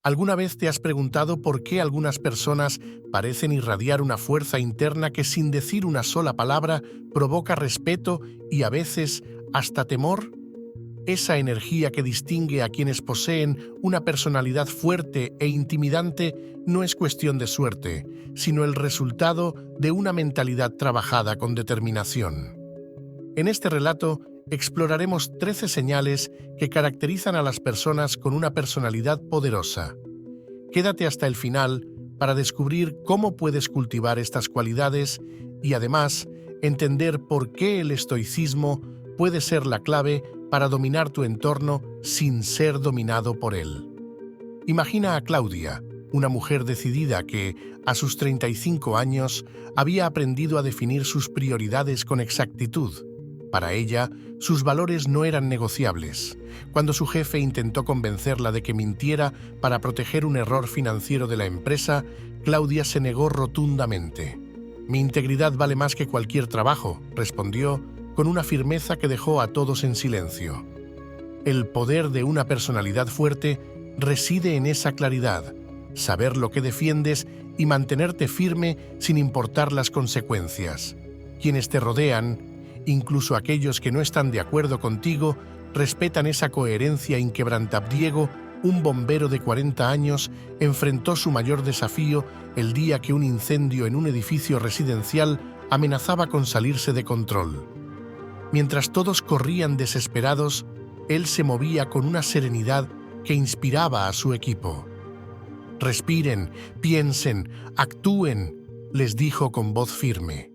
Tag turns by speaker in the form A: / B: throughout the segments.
A: ¿Alguna vez te has preguntado por qué algunas personas parecen irradiar una fuerza interna que sin decir una sola palabra provoca respeto y a veces hasta temor? Esa energía que distingue a quienes poseen una personalidad fuerte e intimidante no es cuestión de suerte, sino el resultado de una mentalidad trabajada con determinación. En este relato exploraremos 13 señales que caracterizan a las personas con una personalidad poderosa. Quédate hasta el final para descubrir cómo puedes cultivar estas cualidades y además entender por qué el estoicismo puede ser la clave para dominar tu entorno sin ser dominado por él. Imagina a Claudia, una mujer decidida que, a sus 35 años, había aprendido a definir sus prioridades con exactitud. Para ella, sus valores no eran negociables. Cuando su jefe intentó convencerla de que mintiera para proteger un error financiero de la empresa, Claudia se negó rotundamente. «Mi integridad vale más que cualquier trabajo», respondió, con una firmeza que dejó a todos en silencio. El poder de una personalidad fuerte reside en esa claridad, saber lo que defiendes y mantenerte firme sin importar las consecuencias. Quienes te rodean, incluso aquellos que no están de acuerdo contigo, respetan esa coherencia inquebrantable. Diego, un bombero de 40 años, enfrentó su mayor desafío el día que un incendio en un edificio residencial amenazaba con salirse de control. Mientras todos corrían desesperados, él se movía con una serenidad que inspiraba a su equipo. «Respiren, piensen, actúen», les dijo con voz firme.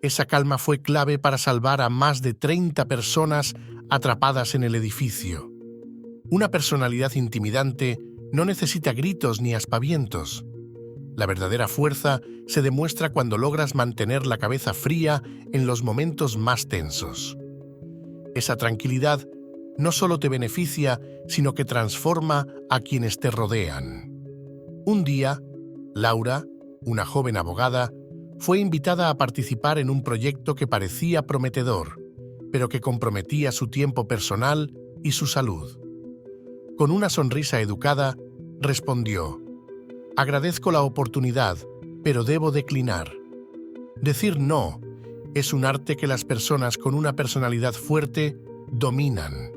A: Esa calma fue clave para salvar a más de 30 personas atrapadas en el edificio. Una personalidad intimidante no necesita gritos ni aspavientos. La verdadera fuerza se demuestra cuando logras mantener la cabeza fría en los momentos más tensos. Esa tranquilidad no solo te beneficia, sino que transforma a quienes te rodean. Un día, Laura, una joven abogada, fue invitada a participar en un proyecto que parecía prometedor, pero que comprometía su tiempo personal y su salud. Con una sonrisa educada, respondió: «Agradezco la oportunidad, pero debo declinar». Decir no es un arte que las personas con una personalidad fuerte dominan.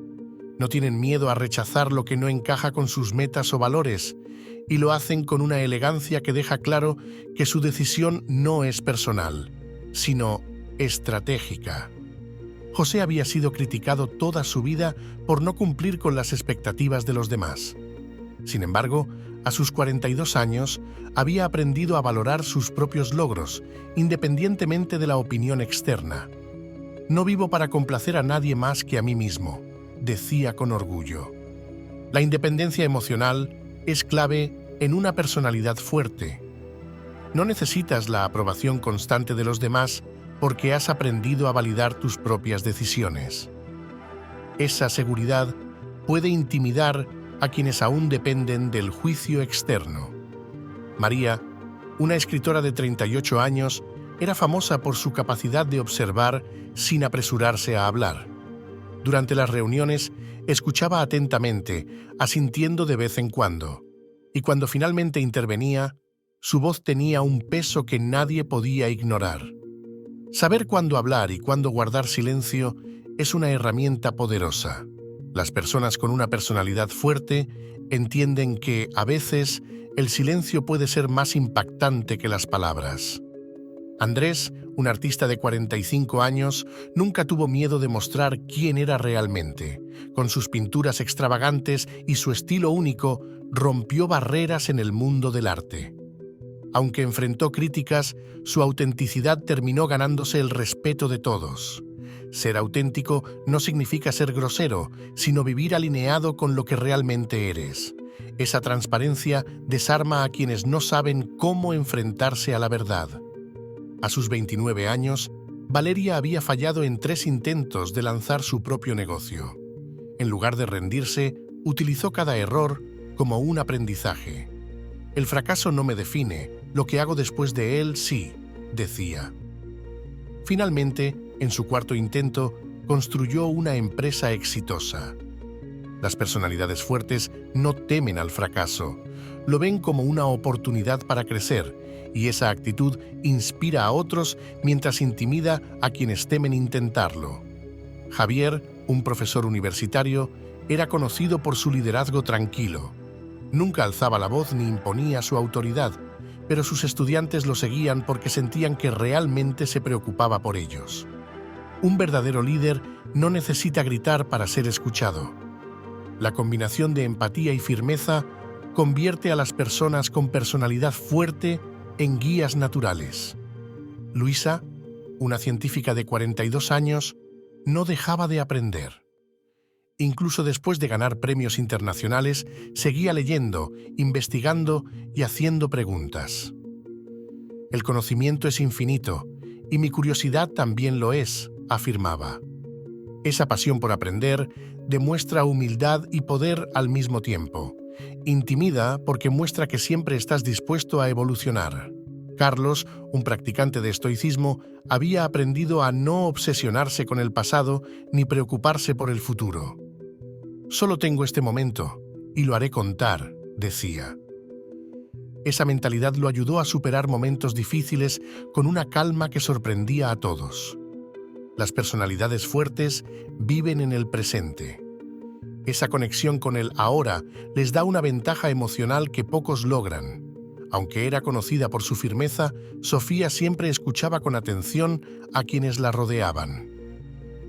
A: No tienen miedo a rechazar lo que no encaja con sus metas o valores, y lo hacen con una elegancia que deja claro que su decisión no es personal, sino estratégica. José había sido criticado toda su vida por no cumplir con las expectativas de los demás. Sin embargo, a sus 42 años, había aprendido a valorar sus propios logros, independientemente de la opinión externa. «No vivo para complacer a nadie más que a mí mismo», decía con orgullo. La independencia emocional es clave en una personalidad fuerte. No necesitas la aprobación constante de los demás porque has aprendido a validar tus propias decisiones. Esa seguridad puede intimidar a quienes aún dependen del juicio externo. María, una escritora de 38 años, era famosa por su capacidad de observar sin apresurarse a hablar. Durante las reuniones, escuchaba atentamente, asintiendo de vez en cuando, y cuando finalmente intervenía, su voz tenía un peso que nadie podía ignorar. Saber cuándo hablar y cuándo guardar silencio es una herramienta poderosa. Las personas con una personalidad fuerte entienden que, a veces, el silencio puede ser más impactante que las palabras. Andrés, un artista de 45 años, nunca tuvo miedo de mostrar quién era realmente. Con sus pinturas extravagantes y su estilo único, rompió barreras en el mundo del arte. Aunque enfrentó críticas, su autenticidad terminó ganándose el respeto de todos. Ser auténtico no significa ser grosero, sino vivir alineado con lo que realmente eres. Esa transparencia desarma a quienes no saben cómo enfrentarse a la verdad. A sus 29 años, Valeria había fallado en 3 intentos de lanzar su propio negocio. En lugar de rendirse, utilizó cada error como un aprendizaje. «El fracaso no me define, lo que hago después de él sí», decía. Finalmente, en su 4º intento, construyó una empresa exitosa. Las personalidades fuertes no temen al fracaso, lo ven como una oportunidad para crecer, y esa actitud inspira a otros mientras intimida a quienes temen intentarlo. Javier, un profesor universitario, era conocido por su liderazgo tranquilo. Nunca alzaba la voz ni imponía su autoridad, pero sus estudiantes lo seguían porque sentían que realmente se preocupaba por ellos. Un verdadero líder no necesita gritar para ser escuchado. La combinación de empatía y firmeza convierte a las personas con personalidad fuerte en guías naturales. Luisa, una científica de 42 años, no dejaba de aprender. Incluso después de ganar premios internacionales, seguía leyendo, investigando y haciendo preguntas. El conocimiento es infinito, y mi curiosidad también lo es, afirmaba. Esa pasión por aprender demuestra humildad y poder al mismo tiempo. Intimida porque muestra que siempre estás dispuesto a evolucionar. Carlos, un practicante de estoicismo, había aprendido a no obsesionarse con el pasado ni preocuparse por el futuro. «Solo tengo este momento, y lo haré contar», decía. Esa mentalidad lo ayudó a superar momentos difíciles con una calma que sorprendía a todos. Las personalidades fuertes viven en el presente. Esa conexión con el ahora les da una ventaja emocional que pocos logran. Aunque era conocida por su firmeza, Sofía siempre escuchaba con atención a quienes la rodeaban.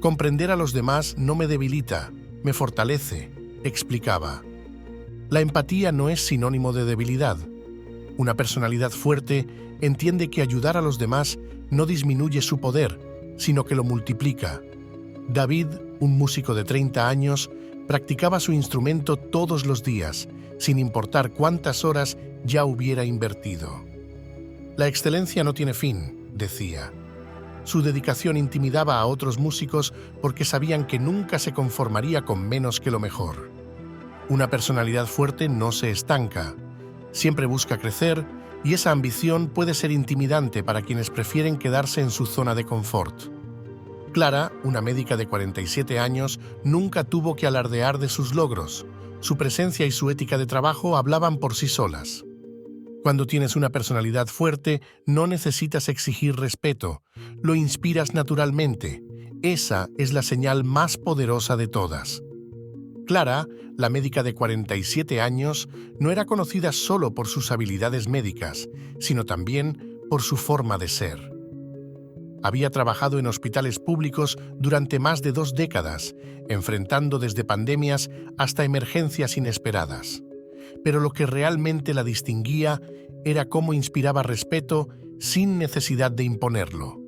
A: «Comprender a los demás no me debilita, me fortalece», explicaba. La empatía no es sinónimo de debilidad. Una personalidad fuerte entiende que ayudar a los demás no disminuye su poder, sino que lo multiplica. David, un músico de 30 años, practicaba su instrumento todos los días, sin importar cuántas horas ya hubiera invertido. «La excelencia no tiene fin», decía. Su dedicación intimidaba a otros músicos porque sabían que nunca se conformaría con menos que lo mejor. Una personalidad fuerte no se estanca. Siempre busca crecer, y esa ambición puede ser intimidante para quienes prefieren quedarse en su zona de confort. Clara, una médica de 47 años, nunca tuvo que alardear de sus logros. Su presencia y su ética de trabajo hablaban por sí solas. Cuando tienes una personalidad fuerte, no necesitas exigir respeto, lo inspiras naturalmente. Esa es la señal más poderosa de todas. Clara, la médica de 47 años, no era conocida solo por sus habilidades médicas, sino también por su forma de ser. Había trabajado en hospitales públicos durante más de 2 décadas, enfrentando desde pandemias hasta emergencias inesperadas. Pero lo que realmente la distinguía era cómo inspiraba respeto sin necesidad de imponerlo.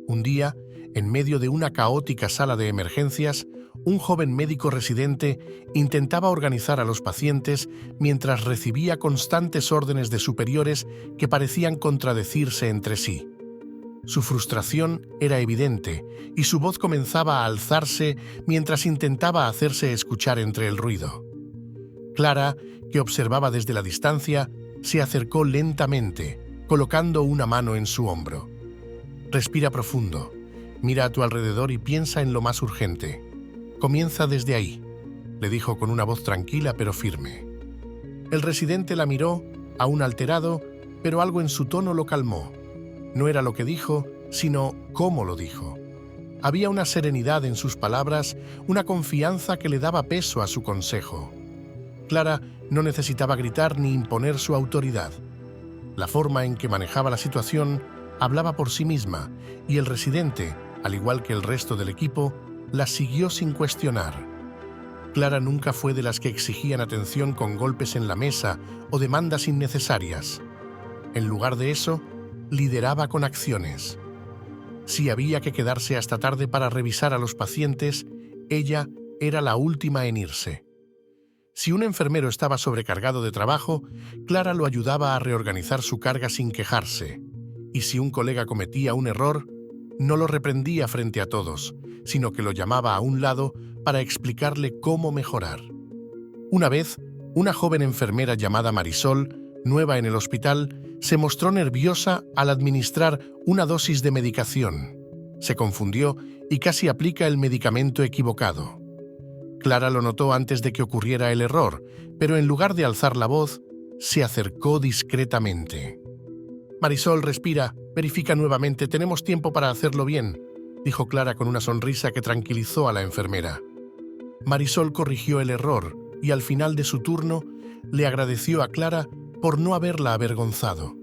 A: Un día, en medio de una caótica sala de emergencias, un joven médico residente intentaba organizar a los pacientes mientras recibía constantes órdenes de superiores que parecían contradecirse entre sí. Su frustración era evidente y su voz comenzaba a alzarse mientras intentaba hacerse escuchar entre el ruido. Clara, que observaba desde la distancia, se acercó lentamente, colocando una mano en su hombro. «Respira profundo, mira a tu alrededor y piensa en lo más urgente. Comienza desde ahí», le dijo con una voz tranquila pero firme. El residente la miró, aún alterado, pero algo en su tono lo calmó. No era lo que dijo, sino cómo lo dijo. Había una serenidad en sus palabras, una confianza que le daba peso a su consejo. Clara no necesitaba gritar ni imponer su autoridad. La forma en que manejaba la situación hablaba por sí misma, y el residente, al igual que el resto del equipo, la siguió sin cuestionar. Clara nunca fue de las que exigían atención con golpes en la mesa o demandas innecesarias. En lugar de eso, lideraba con acciones. Si había que quedarse hasta tarde para revisar a los pacientes, ella era la última en irse. Si un enfermero estaba sobrecargado de trabajo, Clara lo ayudaba a reorganizar su carga sin quejarse. Y si un colega cometía un error, no lo reprendía frente a todos, sino que lo llamaba a un lado para explicarle cómo mejorar. Una vez, una joven enfermera llamada Marisol, nueva en el hospital, se mostró nerviosa al administrar una dosis de medicación. Se confundió y casi aplica el medicamento equivocado. Clara lo notó antes de que ocurriera el error, pero en lugar de alzar la voz, se acercó discretamente. «Marisol, respira, verifica nuevamente, tenemos tiempo para hacerlo bien», dijo Clara con una sonrisa que tranquilizó a la enfermera. Marisol corrigió el error y al final de su turno le agradeció a Clara por no haberla avergonzado.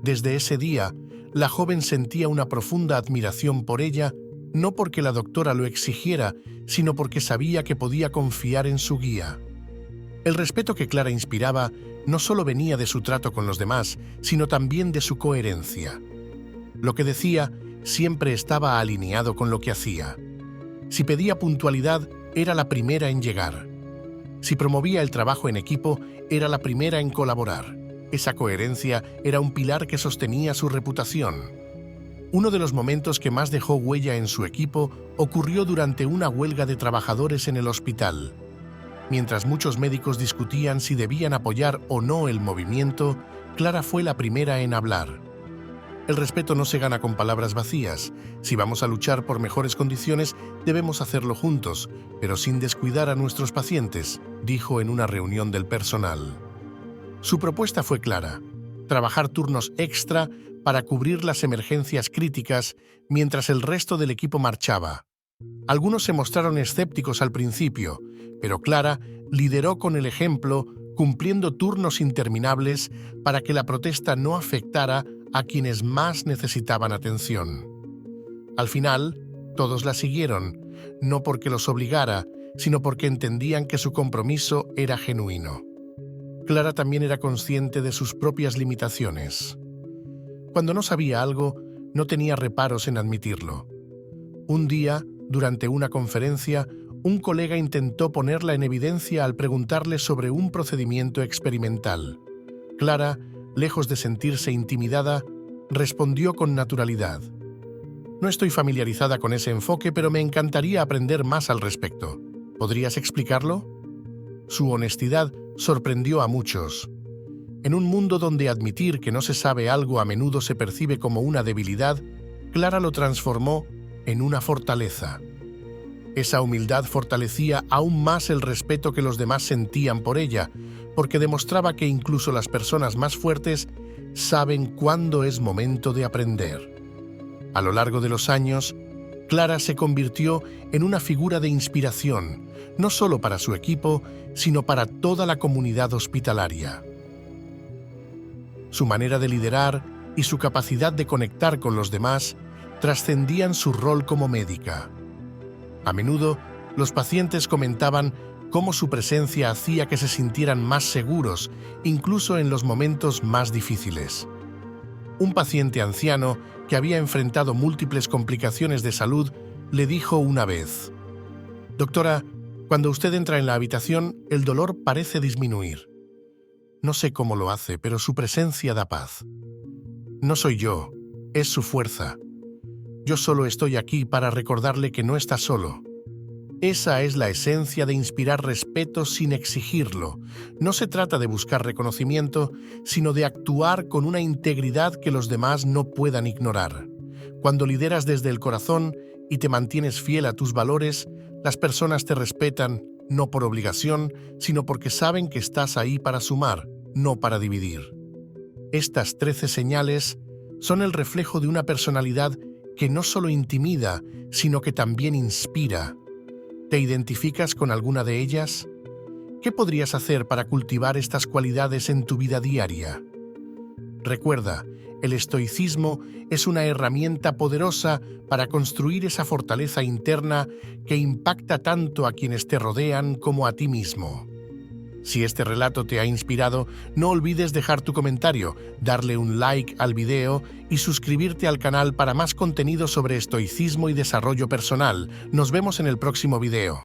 A: Desde ese día, la joven sentía una profunda admiración por ella, no porque la doctora lo exigiera, sino porque sabía que podía confiar en su guía. El respeto que Clara inspiraba no solo venía de su trato con los demás, sino también de su coherencia. Lo que decía siempre estaba alineado con lo que hacía. Si pedía puntualidad, era la primera en llegar. Si promovía el trabajo en equipo, era la primera en colaborar. Esa coherencia era un pilar que sostenía su reputación. Uno de los momentos que más dejó huella en su equipo ocurrió durante una huelga de trabajadores en el hospital. Mientras muchos médicos discutían si debían apoyar o no el movimiento, Clara fue la primera en hablar. El respeto no se gana con palabras vacías. Si vamos a luchar por mejores condiciones, debemos hacerlo juntos, pero sin descuidar a nuestros pacientes, dijo en una reunión del personal. Su propuesta fue clara: trabajar turnos extra para cubrir las emergencias críticas mientras el resto del equipo marchaba. Algunos se mostraron escépticos al principio, pero Clara lideró con el ejemplo, cumpliendo turnos interminables para que la protesta no afectara a quienes más necesitaban atención. Al final, todos la siguieron, no porque los obligara, sino porque entendían que su compromiso era genuino. Clara también era consciente de sus propias limitaciones. Cuando no sabía algo, no tenía reparos en admitirlo. Un día, durante una conferencia, un colega intentó ponerla en evidencia al preguntarle sobre un procedimiento experimental. Clara, lejos de sentirse intimidada, respondió con naturalidad: «No estoy familiarizada con ese enfoque, pero me encantaría aprender más al respecto. ¿Podrías explicarlo?». Su honestidad sorprendió a muchos. En un mundo donde admitir que no se sabe algo a menudo se percibe como una debilidad, Clara lo transformó en una fortaleza. Esa humildad fortalecía aún más el respeto que los demás sentían por ella, porque demostraba que incluso las personas más fuertes saben cuándo es momento de aprender. A lo largo de los años, Clara se convirtió en una figura de inspiración, no solo para su equipo, sino para toda la comunidad hospitalaria. Su manera de liderar y su capacidad de conectar con los demás trascendían su rol como médica. A menudo, los pacientes comentaban cómo su presencia hacía que se sintieran más seguros, incluso en los momentos más difíciles. Un paciente anciano que había enfrentado múltiples complicaciones de salud le dijo una vez: «Doctora, cuando usted entra en la habitación, el dolor parece disminuir. No sé cómo lo hace, pero su presencia da paz. No soy yo, es su fuerza. Yo solo estoy aquí para recordarle que no está solo». Esa es la esencia de inspirar respeto sin exigirlo. No se trata de buscar reconocimiento, sino de actuar con una integridad que los demás no puedan ignorar. Cuando lideras desde el corazón y te mantienes fiel a tus valores, las personas te respetan, no por obligación, sino porque saben que estás ahí para sumar, no para dividir. Estas 13 señales son el reflejo de una personalidad que no solo intimida, sino que también inspira. ¿Te identificas con alguna de ellas? ¿Qué podrías hacer para cultivar estas cualidades en tu vida diaria? Recuerda, el estoicismo es una herramienta poderosa para construir esa fortaleza interna que impacta tanto a quienes te rodean como a ti mismo. Si este relato te ha inspirado, no olvides dejar tu comentario, darle un like al video y suscribirte al canal para más contenido sobre estoicismo y desarrollo personal. Nos vemos en el próximo video.